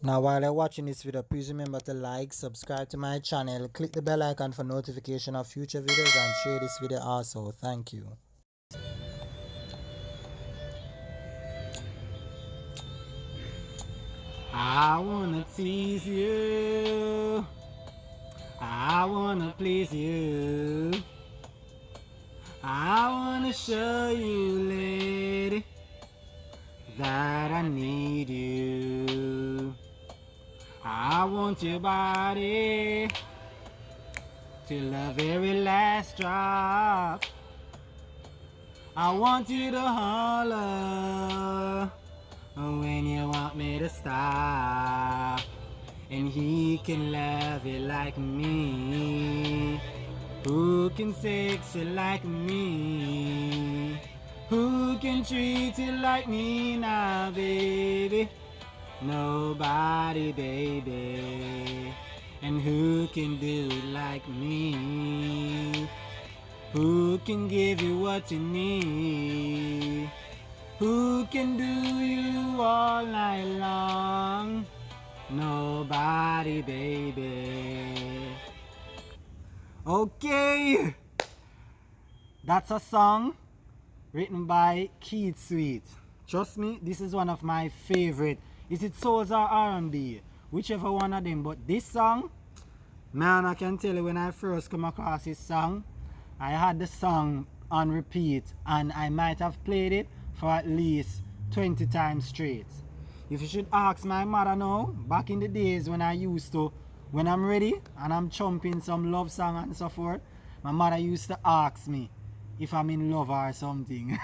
Now while you're watching this video, please remember to like, subscribe to my channel, click the bell icon for notification of future videos and share this video also. Thank you. I wanna tease you, I wanna please you, I wanna show you, lady, that I need you. I want your body till the very last drop. I want you to holler when you want me to stop. And he can love it like me. Who can sex it like me? Who can treat it like me now, baby? Nobody, baby. And who can do it like me? Who can give you what you need? Who can do you all night long? Nobody, baby. Okay, that's a song written by Keith Sweet. Trust me, this is one of my favorite. Is it Souls or R&B? Whichever one of them. But this song, man, I can tell you, when I first come across this song, I had the song on repeat and I might have played it for at least 20 times straight. If you should ask my mother now, back in the days when I used to, when I'm ready and I'm chomping some love song and so forth, my mother used to ask me if I'm in love or something.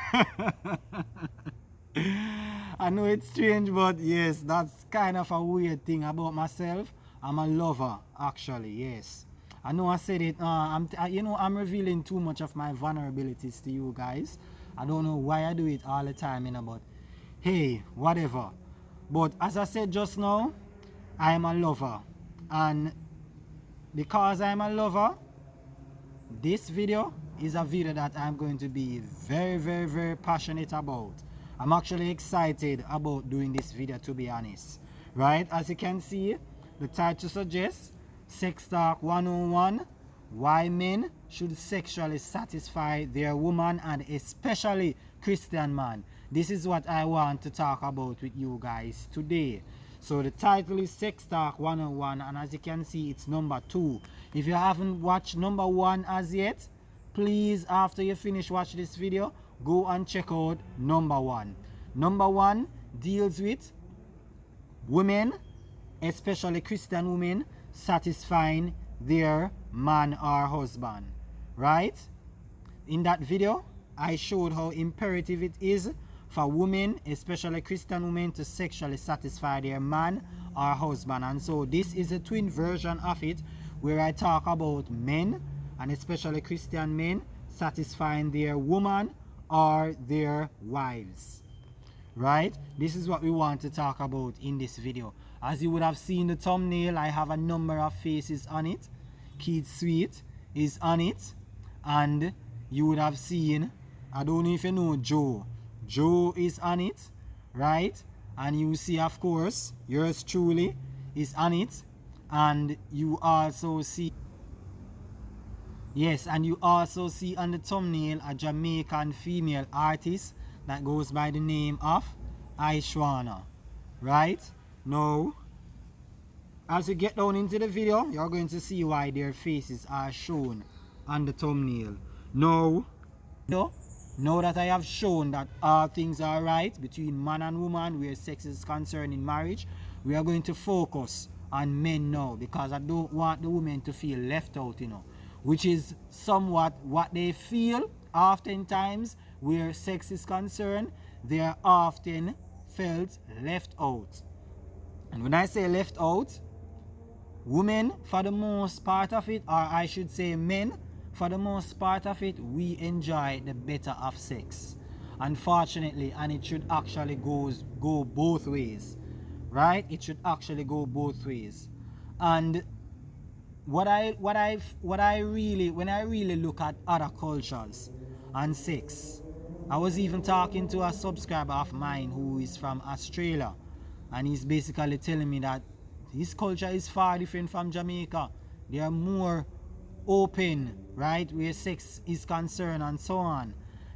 I know it's strange, but yes, that's kind of a weird thing about myself. I'm a lover, actually, yes. I know I said it, I'm revealing too much of my vulnerabilities to you guys. I don't know why I do it all the time, but hey, whatever. But as I said just now, I am a lover. And because I'm a lover, this video is a video that I'm going to be very, very, very passionate about. I'm actually excited about doing this video, to be honest. Right? As you can see, the title suggests Sex Talk 101, why men should sexually satisfy their woman and especially Christian man. This is what I want to talk about with you guys today. So the title is Sex Talk 101 and as you can see, it's number 2. If you haven't watched number 1 as yet, please, after you finish watching this video, go and check out number 1. Number 1 deals with women, especially Christian women, satisfying their man or husband. Right? In that video, I showed how imperative it is for women, especially Christian women, to sexually satisfy their man or husband. And so this is a twin version of it, where I talk about men, and especially Christian men, satisfying their woman or their wives. Right? This is what we want to talk about in this video. As you would have seen the thumbnail, I have a number of faces on it. Keith Sweet is on it. And you would have seen, I don't know if you know Joe. Joe is on it, right? And you see, of course, yours truly is on it. And you also see, yes, and you also see on the thumbnail a Jamaican female artist that goes by the name of Aishwana, right? Now, as you get down into the video, you're going to see why their faces are shown on the thumbnail. Now that I have shown that all things are right between man and woman where sex is concerned in marriage, we are going to focus on men now, because I don't want the women to feel left out, which is somewhat what they feel oftentimes where sex is concerned. They are often felt left out. And when I say left out, women, for the most part of it, or I should say men, for the most part of it, we enjoy the better of sex, unfortunately, and it should actually go both ways, right? It should actually go both ways. And when I really look at other cultures and sex, I was even talking to a subscriber of mine who is from Australia, and he's basically telling me that His culture is far different from Jamaica. They are more open, right, where sex is concerned and so on,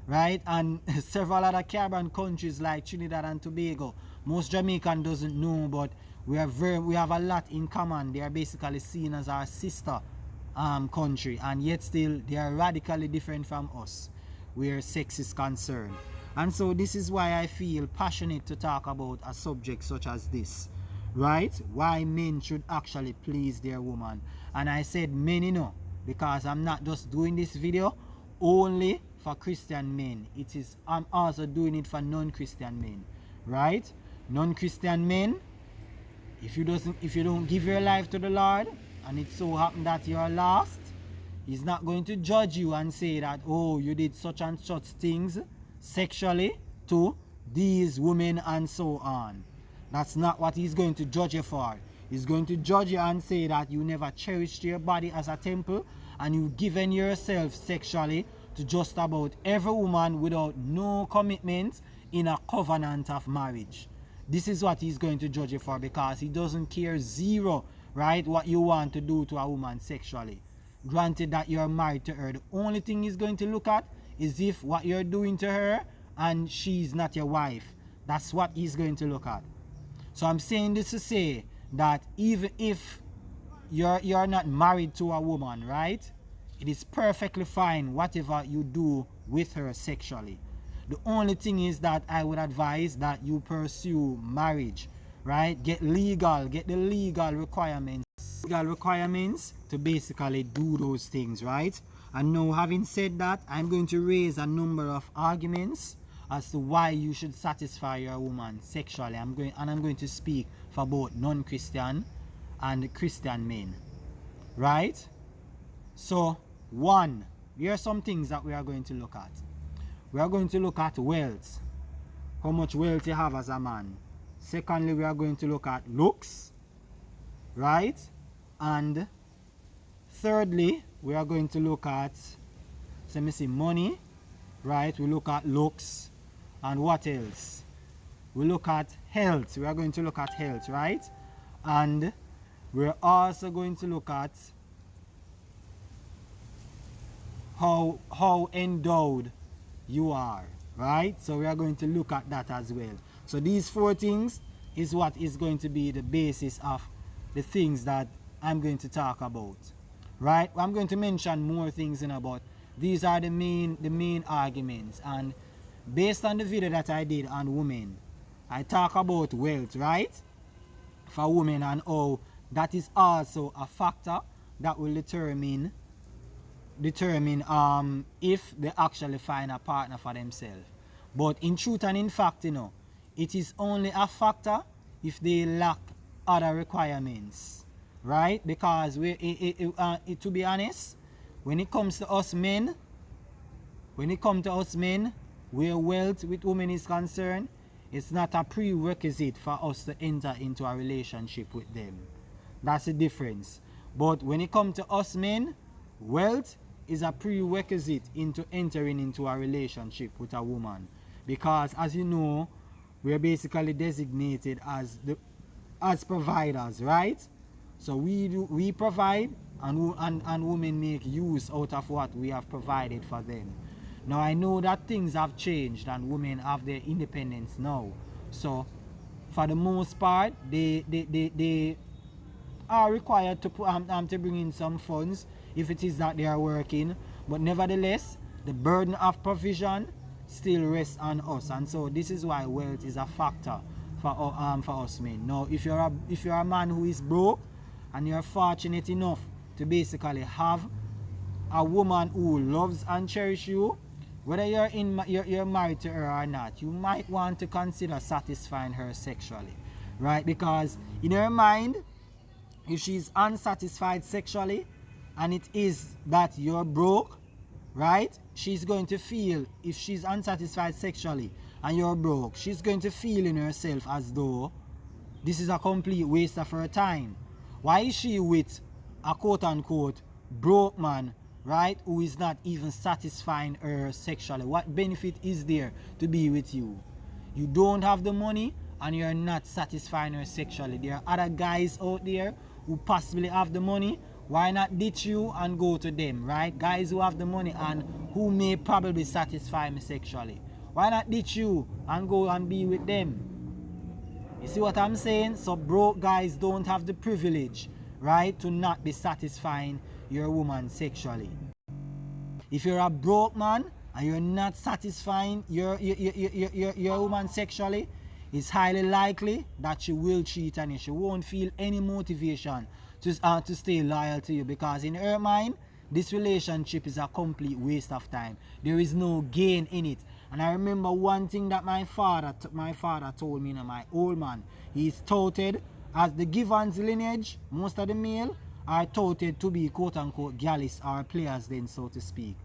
right? And several other Caribbean countries like Trinidad and Tobago, most Jamaican doesn't know, but we have a lot in common. They are basically seen as our sister country, and yet still they are radically different from us where sex is concerned. And so this is why I feel passionate to talk about a subject such as this, right? Why men should actually please their woman. And I said men, you know, because I'm not just doing this video only for Christian men. I'm also doing it for non-Christian men, right? Non-Christian men, if you don't give your life to the Lord, and it so happen that you're lost, He's not going to judge you and say that, oh, you did such and such things sexually to these women and so on. That's not what He's going to judge you for. He's going to judge you and say that you never cherished your body as a temple, and you've given yourself sexually to just about every woman without no commitment in a covenant of marriage. This is what He's going to judge you for, because He doesn't care zero, right, what you want to do to a woman sexually. Granted that you're married to her, the only thing He's going to look at is if what you're doing to her and she's not your wife. That's what He's going to look at. So I'm saying this to say that even if you're not married to a woman, right, it is perfectly fine whatever you do with her sexually. The only thing is that I would advise that you pursue marriage, right? Get the legal requirements to basically do those things, right? And now, having said that, I'm going to raise a number of arguments as to why you should satisfy your woman sexually. I'm going to speak for both non-Christian and Christian men, right? So, one, here are some things that we are going to look at. We are going to look at wealth, how much wealth you have as a man. Secondly, we are going to look at looks, right? And thirdly, we are going to look at, let me see, money, right? We look at looks, and what else? We look at health. We are going to look at health, right? And we're also going to look at how endowed you are, right? So we are going to look at that as well. So these four things is what is going to be the basis of the things that I'm going to talk about, right? I'm going to mention more things in about. These are the main arguments, and based on the video that I did on women, I talk about wealth, right, for women, and how that is also a factor that will determine if they actually find a partner for themselves. But in truth and in fact, you know, it is only a factor if they lack other requirements, right? Because to be honest, when it comes to us men, where wealth with women is concerned, it's not a prerequisite for us to enter into a relationship with them. That's the difference. But when it comes to us men, wealth is a prerequisite into entering into a relationship with a woman. Because as you know, we're basically designated as providers, right? So we provide, and women make use out of what we have provided for them. Now I know that things have changed and women have their independence now. So for the most part, they are required to bring in some funds if it is that they are working. But nevertheless, the burden of provision still rests on us, and so this is why wealth is a factor for us men. Now, if you're a man who is broke and you're fortunate enough to basically have a woman who loves and cherishes you, whether you're married to her or not, you might want to consider satisfying her sexually, right? Because in her mind, if she's unsatisfied sexually and it is that you're broke, right, she's going to feel, if she's unsatisfied sexually and you're broke, she's going to feel in herself as though this is a complete waste of her time. Why is she with a quote-unquote broke man, right, who is not even satisfying her sexually? What benefit is there to be with you? You don't have the money and you're not satisfying her sexually. There are other guys out there who possibly have the money. Why not ditch you and go to them, right? Guys who have the money and who may probably satisfy me sexually. Why not ditch you and go and be with them? You see what I'm saying? So broke guys don't have the privilege, right, to not be satisfying your woman sexually. If you're a broke man and you're not satisfying your woman sexually, it's highly likely that she will cheat on you. She won't feel any motivation to stay loyal to you, because in her mind, this relationship is a complete waste of time. There is no gain in it. And I remember one thing that my father told me, my old man. He's touted as the Givens lineage. Most of the male are touted to be quote-unquote gallus or players then, so to speak.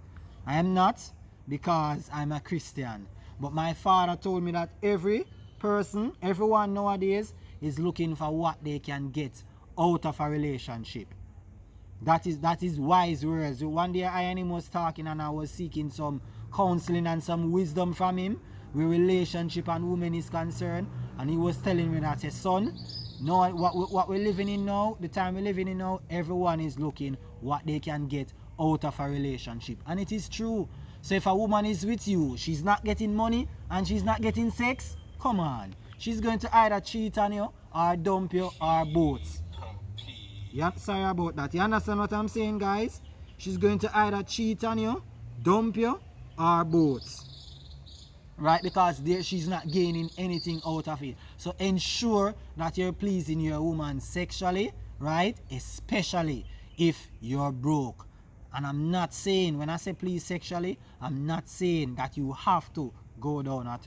I am not, because I'm a Christian. But my father told me that everyone nowadays is looking for what they can get out of a relationship. That is wise words. One day I and him was talking and I was seeking some counseling and some wisdom from him where relationship and women is concerned, and he was telling me that, son, no, what we're living in now, the time we're living in now, everyone is looking what they can get out of a relationship. And it is true. So if a woman is with you, she's not getting money and she's not getting sex, come on. She's going to either cheat on you or dump you or both. Yeah, sorry about that. You understand what I'm saying, guys? She's going to either cheat on you, dump you, or both. Right? Because she's not gaining anything out of it. So ensure that you're pleasing your woman sexually, right? Especially if you're broke. And I'm not saying, when I say please sexually, I'm not saying that you have to go down on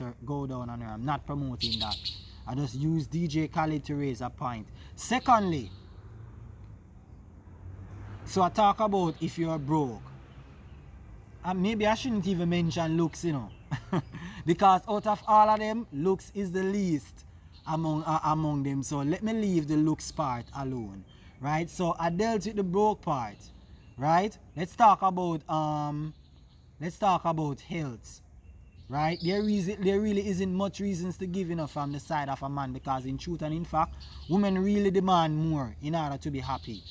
her. I'm not promoting that. I just use DJ Khaled to raise a point. Secondly, so I talk about if you're broke. And maybe I shouldn't even mention looks, you know. Because out of all of them, looks is the least among them. So let me leave the looks part alone. Right? So I dealt with the broke part. Right? Let's talk about health. Right? There really isn't much reasons to give enough from the side of a man, because in truth and in fact, women really demand more in order to be happy,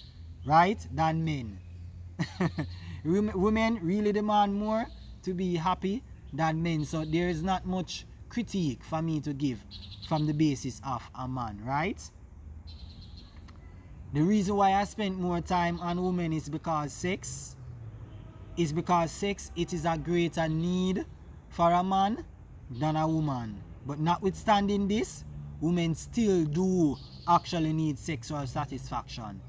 right, than men. Women really demand more to be happy than men. So there is not much critique for me to give from the basis of a man, right? The reason why I spend more time on women is because sex, it is a greater need for a man than a woman. But notwithstanding this, women still do actually need sexual satisfaction.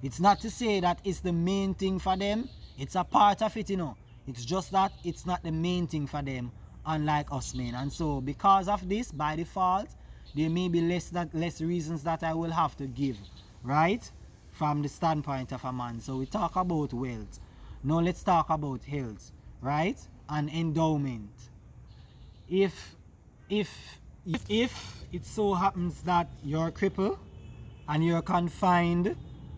It's not to say that it's the main thing for them. It's a part of it, you know. It's just that it's not the main thing for them, unlike us men. And so because of this, by default, there may be less reasons that I will have to give, right, from the standpoint of a man. So we talk about wealth. Now let's talk about health, right, and endowment. If it so happens that you're crippled and you're confined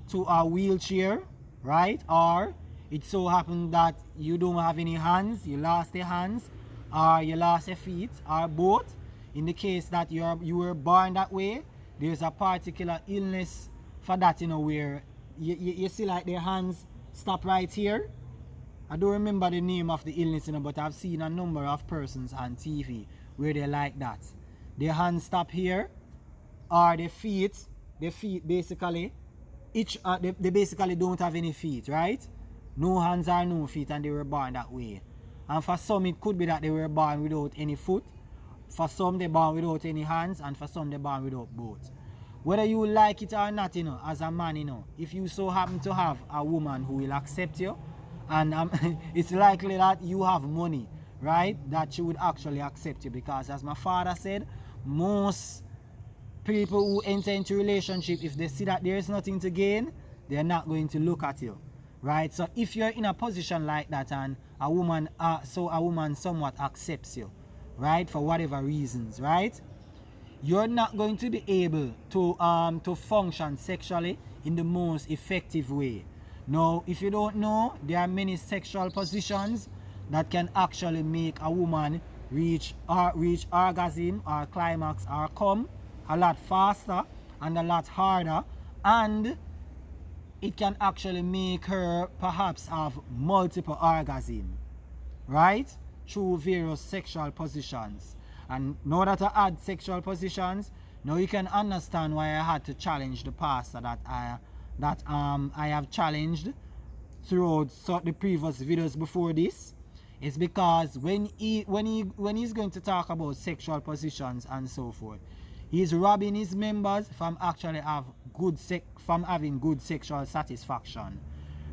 to a wheelchair, right, or it so happens that you don't have any hands, you lost your hands, or you lost your feet, or both, in the case that you were born that way, there's a particular illness for that, you know, where you see like their hands stop right here. I don't remember the name of the illness, you know, but I've seen a number of persons on TV where they're like that. Their hands stop here, or their feet basically, they basically don't have any feet, right? No hands or no feet, and they were born that way. And for some, it could be that they were born without any foot. For some, they're born without any hands, and for some, they're born without both. Whether you like it or not, you know, as a man, you know, if you so happen to have a woman who will accept you, and it's likely that you have money, right, that she would actually accept you, because as my father said, most people who enter into a relationship, if they see that there is nothing to gain, they're not going to look at you, right? So if you're in a position like that and a woman somewhat accepts you, right, for whatever reasons, right, you're not going to be able to function sexually in the most effective way. Now, if you don't know, there are many sexual positions that can actually make a woman reach orgasm or climax or come a lot faster and a lot harder, and it can actually make her perhaps have multiple orgasm, right? Through various sexual positions. And now that I add sexual positions, now you can understand why I had to challenge the pastor that I have challenged throughout the previous videos before this. It's because when he's going to talk about sexual positions and so forth, he's robbing his members from actually having good sexual satisfaction,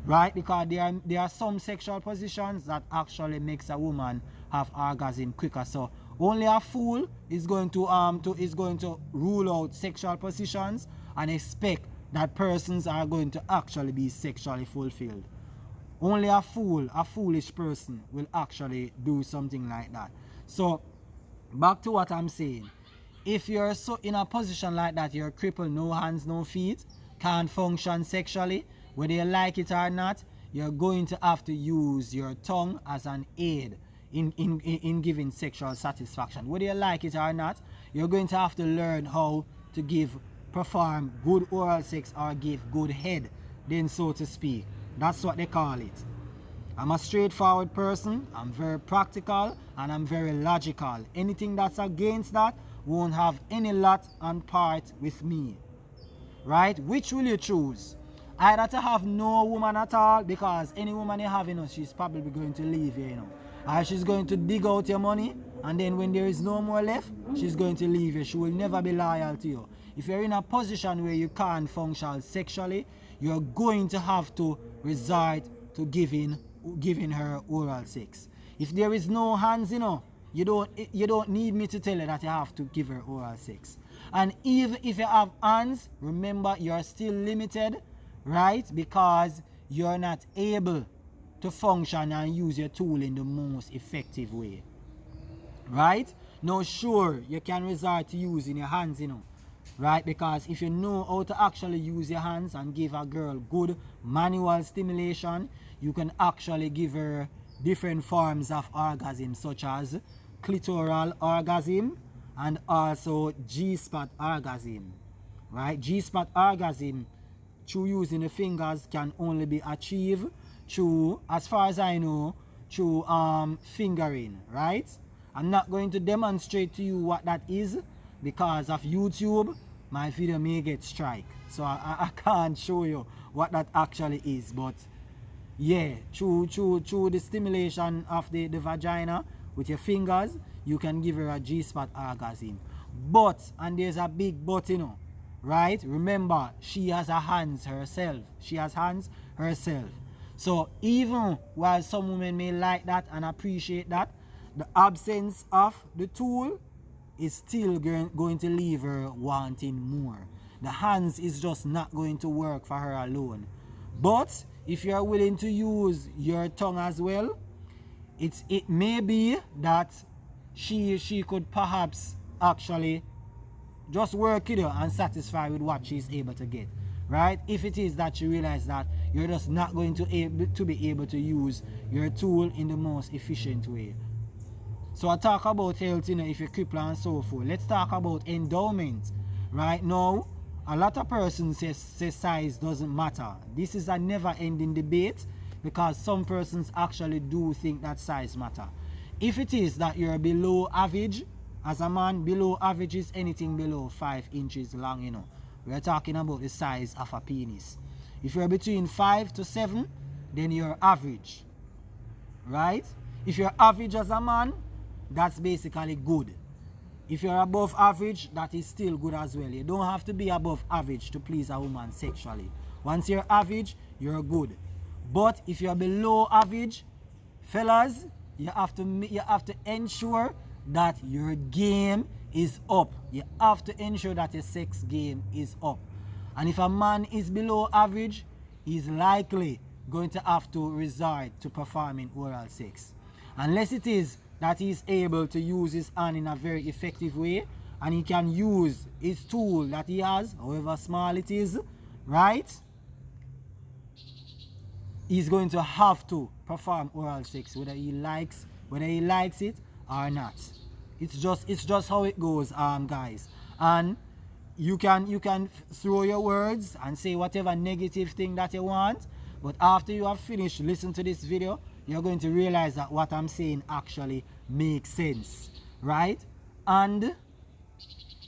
right? Because there are some sexual positions that actually makes a woman have orgasm quicker. So only a fool is going to rule out sexual positions and expect that persons are going to actually be sexually fulfilled. Only a foolish person will actually do something like that. So back to what I'm saying. If you're so in a position like that, you're crippled, no hands, no feet, can't function sexually, whether you like it or not, you're going to have to use your tongue as an aid in giving sexual satisfaction. Whether you like it or not, you're going to have to learn how to perform good oral sex or give good head, then so to speak. That's what they call it. I'm a straightforward person, I'm very practical, and I'm very logical. Anything that's against that won't have any lot and part with me. Right? Which will you choose? Either to have no woman at all, because any woman you have, she's probably going to leave you, or she's going to dig out your money, and then when there is no more left, she's going to leave you. She will never be loyal to you. If you're in a position where you can't function sexually, you're going to have to resort to giving her oral sex. If there is no hands, you don't need me to tell you that you have to give her oral sex. And even if you have hands, remember you're still limited, right? Because you're not able to function and use your tool in the most effective way, right? Now sure, you can resort to using your hands, right? Because if you know how to actually use your hands and give a girl good manual stimulation, you can actually give her different forms of orgasm, such as clitoral orgasm and also G-spot orgasm, right? G-spot orgasm through using the fingers can only be achieved through, as far as I know, through fingering, right? I'm not going to demonstrate to you what that is because of YouTube. My video may get strike, so I can't show you what that actually is. But yeah, through the stimulation of the vagina with your fingers, you can give her a G-spot orgasm. But, and there's a big but, right? Remember, she has her hands herself. She has hands herself. So even while some women may like that and appreciate that, the absence of the tool is still going to leave her wanting more. The hands is just not going to work for her alone. But if you're willing to use your tongue as well, it may be that she could perhaps actually just work it out and satisfy with what she's able to get, right? If it is that you realize that you're just not going to be able to use your tool in the most efficient way. So I talk about health, if you're crippled and so forth. Let's talk about endowment. Right now, a lot of persons say size doesn't matter. This is a never-ending debate because some persons actually do think that size matter. If it is that you're below average, as a man, below average is anything below 5 inches long, We're talking about the size of a penis. If you're between 5 to 7, then you're average, right? If you're average as a man, that's basically good. If you're above average, that is still good as well. You don't have to be above average to please a woman sexually. Once you're average, you're good. But if you're below average, fellas, you have to ensure that your game is up. You have to ensure that your sex game is up. And if a man is below average, he's likely going to have to resort to performing oral sex. Unless it is that he's able to use his hand in a very effective way and he can use his tool that he has, however small it is, right? He's going to have to perform oral sex whether he likes it or not. It's just how it goes, guys. And you can throw your words and say whatever negative thing that you want, but after you have finished listen to this video, you're going to realize that what I'm saying actually makes sense, right? And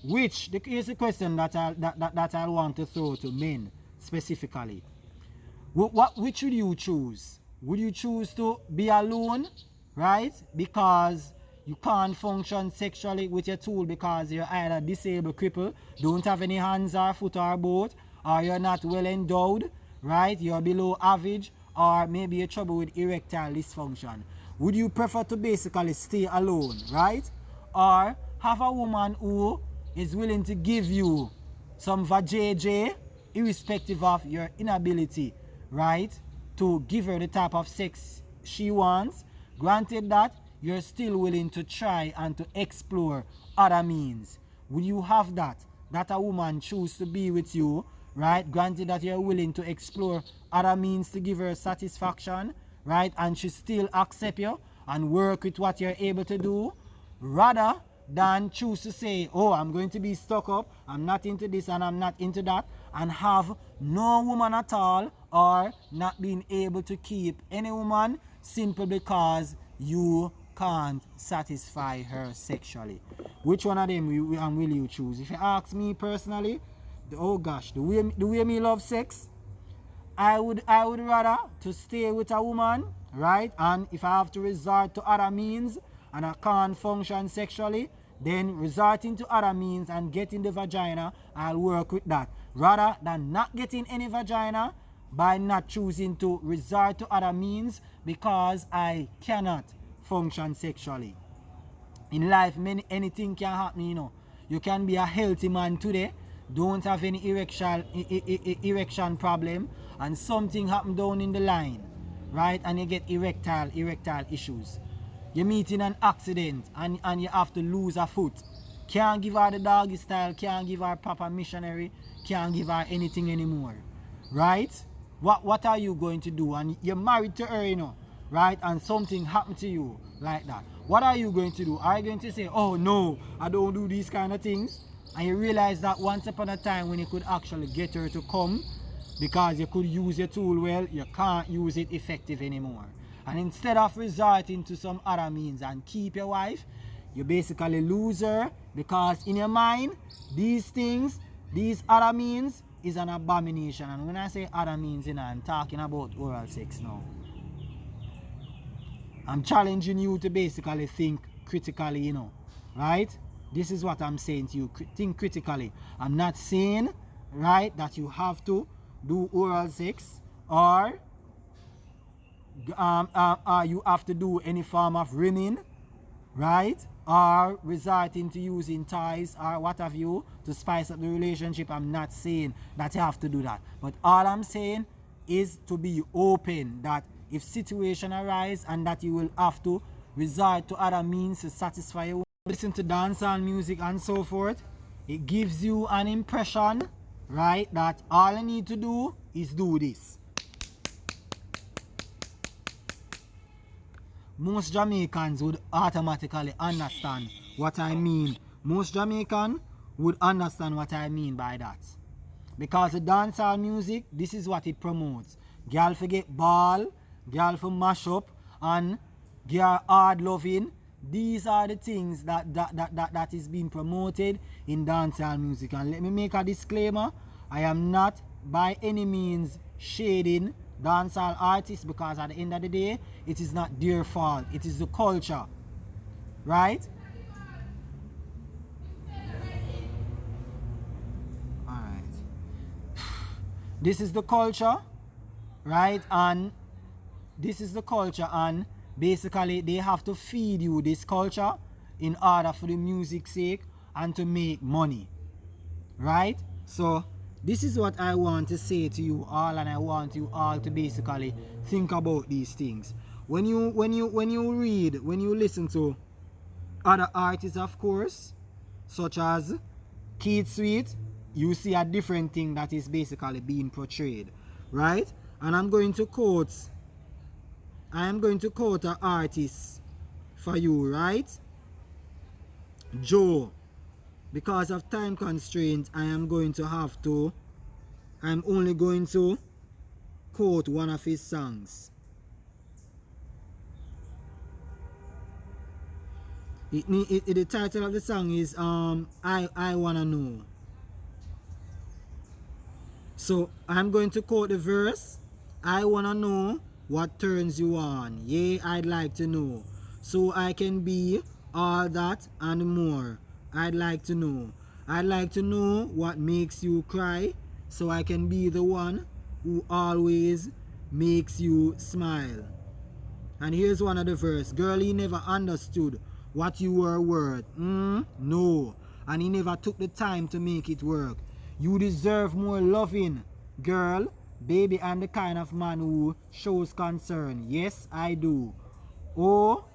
here's the question that I want to throw to men specifically. Which would you choose? Would you choose to be alone, right? Because you can't function sexually with your tool because you're either disabled, crippled, don't have any hands or foot or both, or you're not well endowed, right? You're below average, or maybe you're trouble with erectile dysfunction. Would you prefer to basically stay alone, right? Or have a woman who is willing to give you some vajayjay, irrespective of your inability, right, to give her the type of sex she wants, granted that you're still willing to try and to explore other means? Will you have that a woman choose to be with you, right, granted that you're willing to explore other means to give her satisfaction, right, and she still accept you and work with what you're able to do, rather than choose to say, oh, I'm going to be stuck up, I'm not into this and I'm not into that, and have no woman at all, or not being able to keep any woman simply because you can't satisfy her sexually? Which one of them will you choose? If you ask me personally, oh gosh, the way me love sex, I would rather to stay with a woman, right? And if I have to resort to other means and I can't function sexually, then resorting to other means and getting the vagina, I'll work with that, rather than not getting any vagina by not choosing to resort to other means because I cannot function sexually. In life, anything can happen, you know. You can be a healthy man today, don't have any erection problem, and something happen down in the line, right? And you get erectile issues. You meet in an accident and you have to lose a foot. Can't give her the doggy style, can't give her proper missionary, can't give her anything anymore, right? What are you going to do? And you're married to her, you know, right? And something happened to you like that. What are you going to do? Are you going to say, oh no, I don't do these kind of things? And you realize that once upon a time when you could actually get her to come, because you could use your tool well, you can't use it effective anymore. And instead of resorting to some other means and keep your wife, you basically lose her, because in your mind, these things, these other means is an abomination. And when I say other means, you know, I'm talking about oral sex now. I'm challenging you to basically think critically, you know, right? This is what I'm saying to you. Think critically. I'm not saying, right, that you have to do oral sex, or you have to do any form of rimming, right, or resorting to using toys or what have you to spice up the relationship. I'm not saying that you have to do that, but all I'm saying is to be open that if situation arise and that you will have to resort to other means to satisfy you, listen to dancehall music and so forth, it gives you an impression, right, that all you need to do is do this. Most Jamaicans would automatically understand what I mean. Most Jamaicans would understand what I mean by that. Because the dancehall music, this is what it promotes. Girl forget ball, girl for mash up, and girl hard loving. These are the things that is being promoted in dancehall music. And let me make a disclaimer. I am not by any means shading dancehall artists, because at the end of the day, it is not their fault. It is the culture, right? Alright. This is the culture, right? And this is the culture, and basically they have to feed you this culture in order for the music's sake and to make money, right? So this is what I want to say to you all, and I want you all to basically think about these things. When you read, when you listen to other artists, of course, such as Keith Sweet, you see a different thing that is basically being portrayed, right? And I'm going to quote an artist for you, right? Joe. because of time constraint, I'm only going to quote one of his songs. The title of the song is I Wanna Know. So I'm going to quote the verse. I wanna know what turns you on. Yea, I'd like to know. So I can be all that and more. I'd like to know. I'd like to know what makes you cry. So I can be the one who always makes you smile. And here's one of the verse. Girl, he never understood what you were worth. No. And he never took the time to make it work. You deserve more loving, girl. Baby, I'm the kind of man who shows concern. Yes, I do. Oh,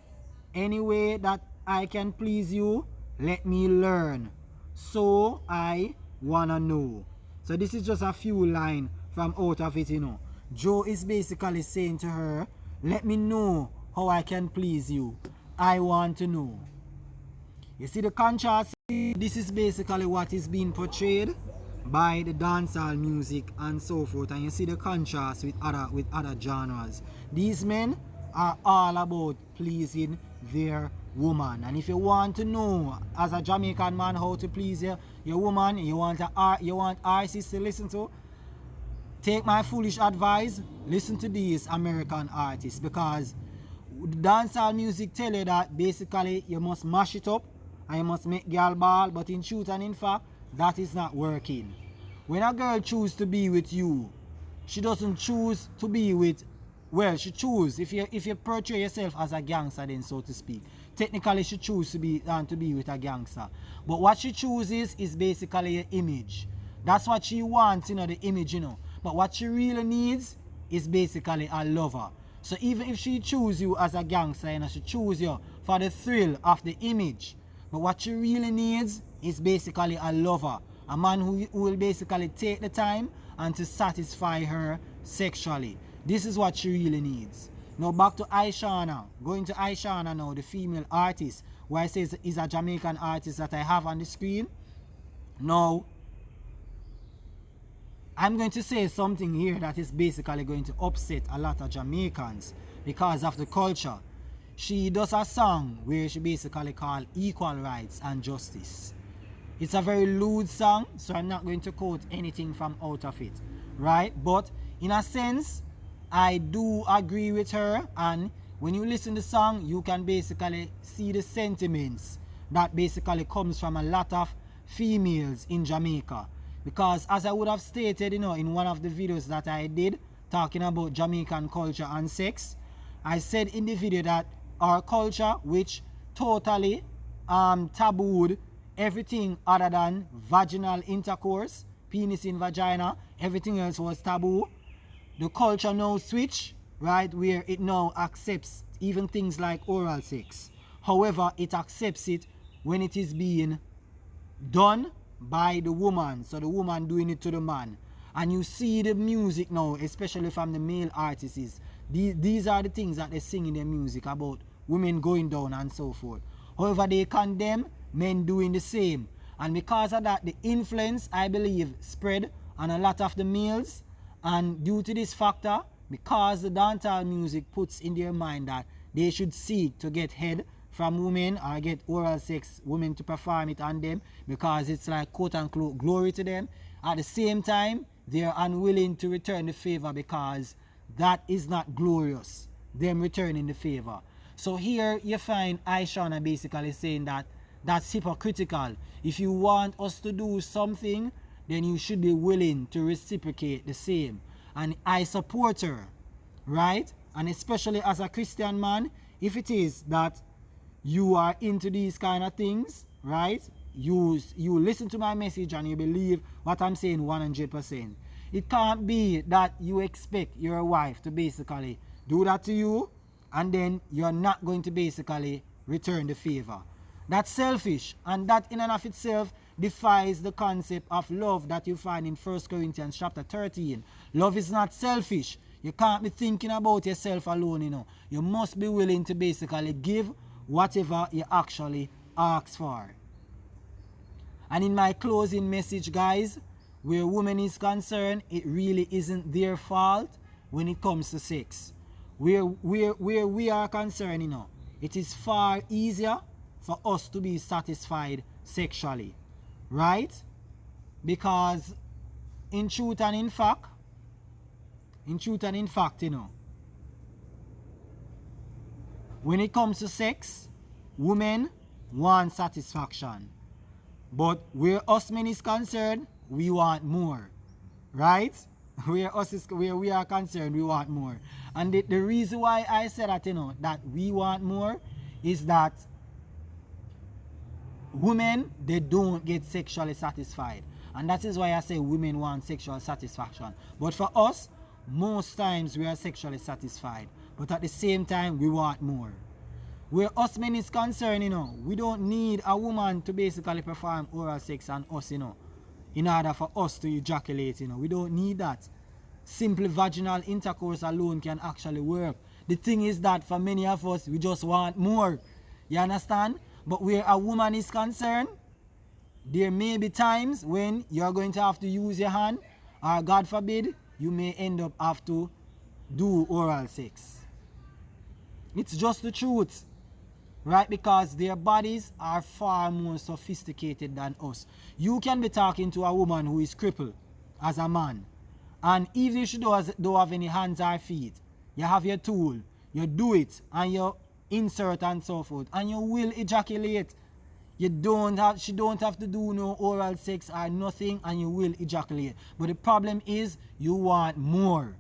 any way that I can please you, let me learn. So I wanna know. So this is just a few lines from out of it, you know. Joe is basically saying to her, let me know how I can please you. I want to know. You see the contrast? This is basically what is being portrayed by the dancehall music and so forth, and you see the contrast with other genres. These men are all about pleasing their woman, and if you want to know as a Jamaican man how to please your woman, you want artists to listen to, take my foolish advice, listen to these American artists, because dancehall music tell you that basically you must mash it up and you must make girl ball, but in truth and in fact, that is not working. When a girl chooses to be with you, she doesn't choose to be with, well, she chooses, if you portray yourself as a gangster then, so to speak, technically she chooses to be with a gangster. But what she chooses is basically an image. That's what she wants, you know, the image, you know. But what she really needs is basically a lover. So even if she chooses you as a gangster, you know, she chooses you for the thrill of the image. But what she really needs is basically a lover. A man who will basically take the time and to satisfy her sexually. This is what she really needs. Now back to Ishawna. Going to Ishawna now, the female artist, who I say is a Jamaican artist that I have on the screen. Now, I'm going to say something here that is basically going to upset a lot of Jamaicans because of the culture. She does a song where she basically calls equal rights and justice. It's a very lewd song, so I'm not going to quote anything from out of it, right? But in a sense, I do agree with her, and when you listen to the song, you can basically see the sentiments that basically comes from a lot of females in Jamaica. Because as I would have stated, you know, in one of the videos that I did talking about Jamaican culture and sex, I said in the video that our culture, which totally tabooed everything other than vaginal intercourse, penis in vagina, everything else was taboo. The culture now switch, right, where it now accepts even things like oral sex. However, it accepts it when it is being done by the woman, so the woman doing it to the man. And you see the music now, especially from the male artists, these are the things that they sing in their music about women going down and so forth. However, they condemn men doing the same, and because of that, the influence, I believe, spread on a lot of the males. And due to this factor, because the dancehall music puts in their mind that they should seek to get head from women or get oral sex, women to perform it on them, because it's like quote unquote glory to them. At the same time, they're unwilling to return the favor because that is not glorious, them returning the favor. So here you find Ishawna basically saying that that's hypocritical. If you want us to do something, then you should be willing to reciprocate the same. And I support her, right? And especially as a Christian man, if it is that you are into these kind of things, right? You listen to my message and you believe what I'm saying 100%. It can't be that you expect your wife to basically do that to you and then you're not going to basically return the favor. That's selfish, and that in and of itself defies the concept of love that you find in 1 Corinthians chapter 13. Love is not selfish. You can't be thinking about yourself alone, you know. You must be willing to basically give whatever you actually ask for. And in my closing message, guys, where women is concerned, it really isn't their fault when it comes to sex. Where we are concerned, you know, it is far easier for us to be satisfied sexually, right? Because in truth and in fact, you know, when it comes to sex, women want satisfaction. But where us men is concerned, we want more, right? Where we are concerned, we want more. And the reason why I said that, you know, that we want more is that women, they don't get sexually satisfied. And that is why I say women want sexual satisfaction. But for us, most times we are sexually satisfied. But at the same time, we want more. Where us men is concerned, you know, we don't need a woman to basically perform oral sex on us, you know, in order for us to ejaculate, you know. We don't need that. Simple vaginal intercourse alone can actually work. The thing is that for many of us, we just want more. You understand? But where a woman is concerned, there may be times when you're going to have to use your hand, or God forbid, you may end up have to do oral sex. It's just the truth. Right? Because their bodies are far more sophisticated than us. You can be talking to a woman who is crippled as a man. And even if she don't have any hands or feet, you have your tool, you do it, and you insert and so forth, and you will ejaculate. She don't have to do no oral sex or nothing, and you will ejaculate. But the problem is you want more.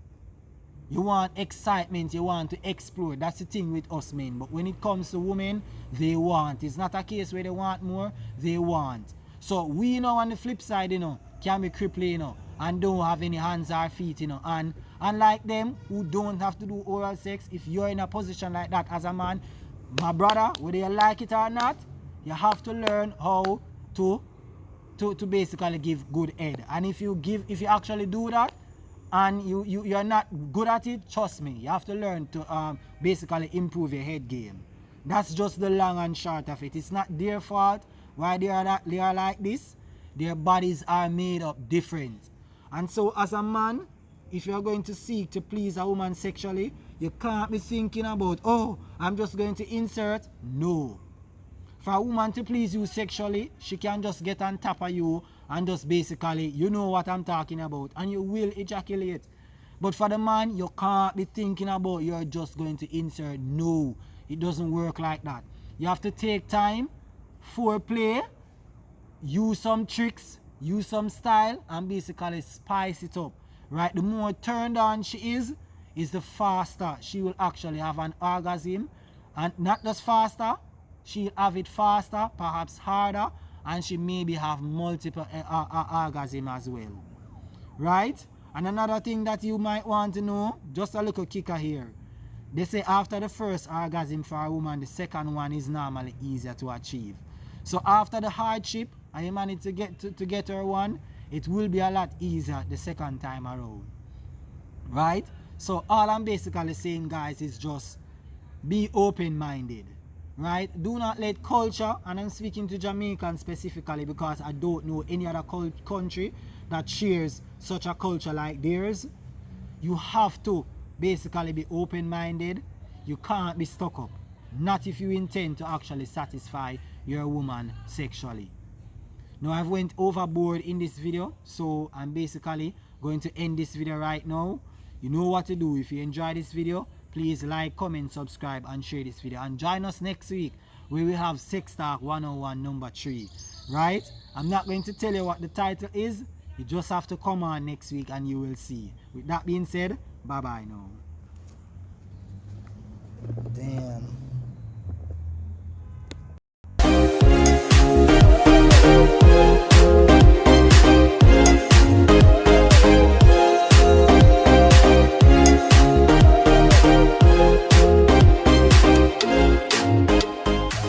You want excitement, you want to explore. That's the thing with us men. But when it comes to women, they want. It's not a case where they want more, they want. So we, you know, on the flip side, you know, can be crippled, you know, and don't have any hands or feet, you know. And unlike them who don't have to do oral sex, if you're in a position like that as a man, my brother, whether you like it or not, you have to learn how to basically give good head. And if you actually do that, and you're not good at it, trust me, you have to learn to basically improve your head game. That's just the long and short of it. It's not their fault why they are like this. Their bodies are made up different. And so as a man, if you're going to seek to please a woman sexually, you can't be thinking about, oh, I'm just going to insert. No. For a woman to please you sexually, she can just get on top of you and just basically, you know what I'm talking about, and you will ejaculate. But for the man, you can't be thinking about you're just going to insert. No, it doesn't work like that. You have to take time, foreplay, use some tricks, use some style, and basically spice it up. Right? The more turned on she is the faster she will actually have an orgasm. And not just faster, she'll have it faster, perhaps harder, and she maybe have multiple orgasm as well. Right? And another thing that you might want to know, just a little kicker here. They say after the first orgasm for a woman, the second one is normally easier to achieve. So after the hardship and you manage to get her one, it will be a lot easier the second time around. Right? So all I'm basically saying, guys, is just be open-minded. Right? Do not let culture, and I'm speaking to Jamaicans specifically because I don't know any other country that shares such a culture like theirs. You have to basically be open-minded. You can't be stuck up. Not if you intend to actually satisfy your woman sexually. Now I've went overboard in this video, so I'm basically going to end this video right now. You know what to do. If you enjoy this video, please like, comment, subscribe, and share this video. And join us next week where we have Sex Talk 101 number 3. Right? I'm not going to tell you what the title is. You just have to come on next week and you will see. With that being said, bye-bye now. Damn.